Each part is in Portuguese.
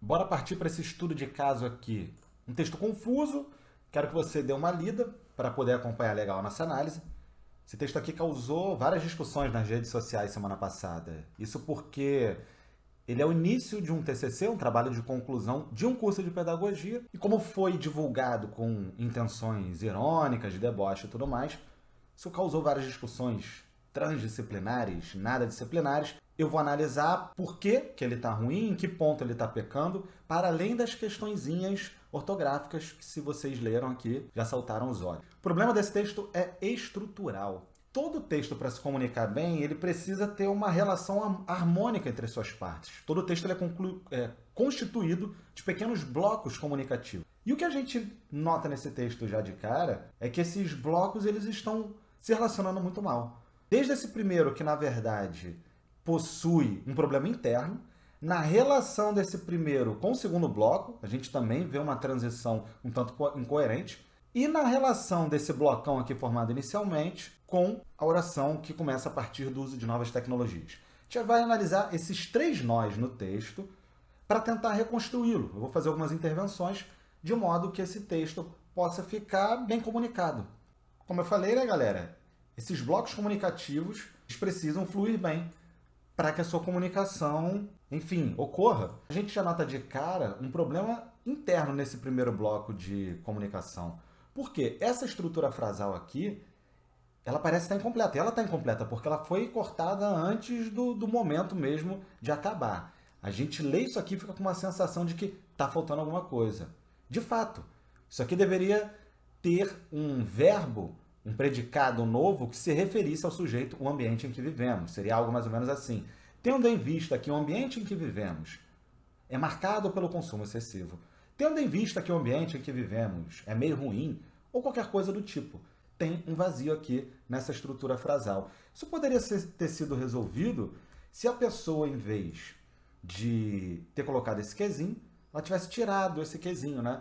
Bora partir para esse estudo de caso aqui. Um texto confuso, quero que você dê uma lida para poder acompanhar legal a nossa análise. Esse texto aqui causou várias discussões nas redes sociais semana passada. Isso porque ele é o início de um TCC, um trabalho de conclusão de um curso de pedagogia. E como foi divulgado com intenções irônicas, de deboche e tudo mais, isso causou várias discussões transdisciplinares, nada disciplinares. Eu vou analisar por que ele está ruim, em que ponto ele está pecando, para além das questõezinhas ortográficas que, se vocês leram aqui, já saltaram os olhos. O problema desse texto é estrutural. Todo texto, para se comunicar bem, ele precisa ter uma relação harmônica entre suas partes. Todo texto ele é constituído de pequenos blocos comunicativos. E o que a gente nota nesse texto já de cara é que esses blocos eles estão se relacionando muito mal. Desde esse primeiro, que na verdade possui um problema interno, na relação desse primeiro com o segundo bloco, a gente também vê uma transição um tanto incoerente, e na relação desse blocão aqui formado inicialmente com a oração que começa a partir do uso de novas tecnologias. A gente vai analisar esses três nós no texto para tentar reconstruí-lo. Eu vou fazer algumas intervenções de modo que esse texto possa ficar bem comunicado. Como eu falei, né, galera? Esses blocos comunicativos eles precisam fluir bem para que a sua comunicação, enfim, ocorra. A gente já nota de cara um problema interno nesse primeiro bloco de comunicação. Porque essa estrutura frasal aqui, ela parece estar incompleta. E ela está incompleta porque ela foi cortada antes do momento mesmo de acabar. A gente lê isso aqui e fica com uma sensação de que está faltando alguma coisa. De fato, isso aqui deveria ter um verbo, um predicado novo que se referisse ao sujeito, o ambiente em que vivemos. Seria algo mais ou menos assim. Tendo em vista que o ambiente em que vivemos é marcado pelo consumo excessivo, tendo em vista que o ambiente em que vivemos é meio ruim, ou qualquer coisa do tipo, tem um vazio aqui nessa estrutura frasal. Isso poderia ter sido resolvido se a pessoa, em vez de ter colocado esse quezinho, ela tivesse tirado esse quezinho, né?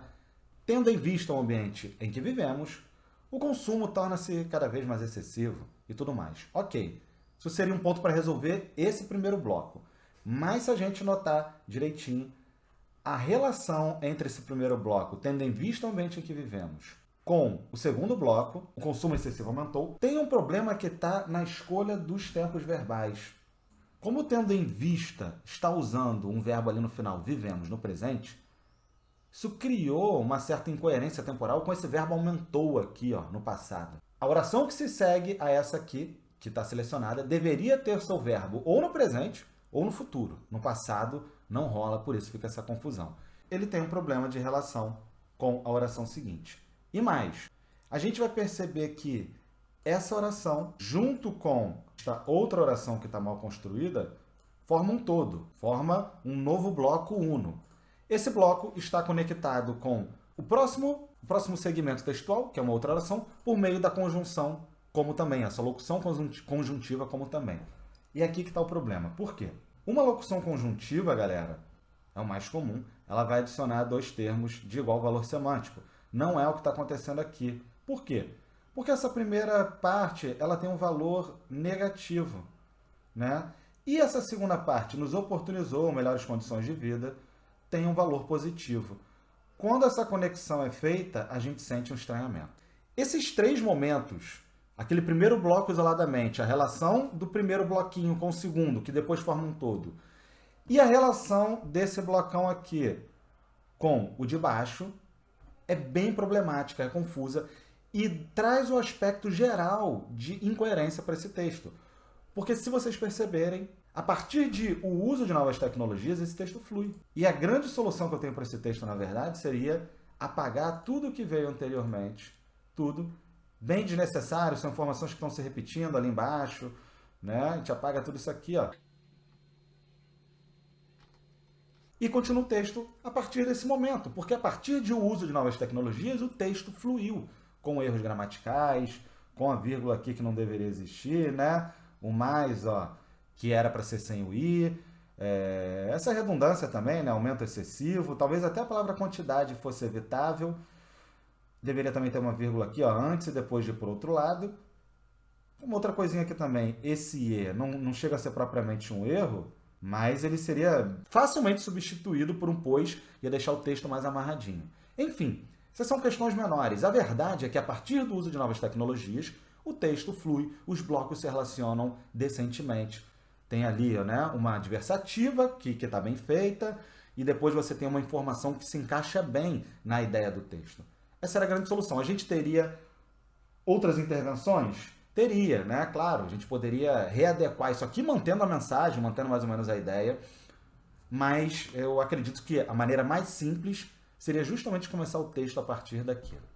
Tendo em vista o ambiente em que vivemos, o consumo torna-se cada vez mais excessivo e tudo mais. Ok, isso seria um ponto para resolver esse primeiro bloco. Mas se a gente notar direitinho, a relação entre esse primeiro bloco, tendo em vista o ambiente em que vivemos, com o segundo bloco, o consumo excessivo aumentou, tem um problema que está na escolha dos tempos verbais. Como tendo em vista, está usando um verbo ali no final, vivemos, no presente, isso criou uma certa incoerência temporal com esse verbo aumentou aqui, ó, no passado. A oração que se segue a essa aqui, que está selecionada, deveria ter seu verbo ou no presente ou no futuro. No passado não rola, por isso fica essa confusão. Ele tem um problema de relação com a oração seguinte. E mais, a gente vai perceber que essa oração, junto com esta outra oração que está mal construída, forma um todo, forma um novo bloco uno. Esse bloco está conectado com o próximo segmento textual, que é uma outra oração, por meio da conjunção, como também, essa locução conjuntiva como também. E é aqui que está o problema. Por quê? Uma locução conjuntiva, galera, é o mais comum, ela vai adicionar dois termos de igual valor semântico. Não é o que está acontecendo aqui. Por quê? Porque essa primeira parte ela tem um valor negativo, né? E essa segunda parte nos oportunizou melhores condições de vida, tem um valor positivo. Quando essa conexão é feita, a gente sente um estranhamento. Esses três momentos, aquele primeiro bloco isoladamente, a relação do primeiro bloquinho com o segundo, que depois forma um todo, e a relação desse blocão aqui com o de baixo, é bem problemática, é confusa e traz o aspecto geral de incoerência para esse texto. Porque se vocês perceberem, a partir de o uso de novas tecnologias, esse texto flui. E a grande solução que eu tenho para esse texto, na verdade, seria apagar tudo que veio anteriormente, tudo, bem desnecessário, são informações que estão se repetindo ali embaixo, né? A gente apaga tudo isso aqui, ó. E continua o texto a partir desse momento, porque a partir do uso de novas tecnologias, o texto fluiu, com erros gramaticais, com a vírgula aqui que não deveria existir, né? O mais, ó, que era para ser sem o i. Essa redundância também, né? Aumento excessivo, talvez até a palavra quantidade fosse evitável. Deveria também ter uma vírgula aqui, ó, antes e depois de por outro lado. Uma outra coisinha aqui também, esse e não chega a ser propriamente um erro, mas ele seria facilmente substituído por um pois, ia deixar o texto mais amarradinho. Enfim, essas são questões menores. A verdade é que a partir do uso de novas tecnologias, o texto flui, os blocos se relacionam decentemente. Tem ali, né, uma adversativa que está bem feita, e depois você tem uma informação que se encaixa bem na ideia do texto. Essa era a grande solução. A gente teria outras intervenções? Teria, né? Claro, a gente poderia readequar isso aqui, mantendo a mensagem, mantendo mais ou menos a ideia, mas eu acredito que a maneira mais simples seria justamente começar o texto a partir daquilo.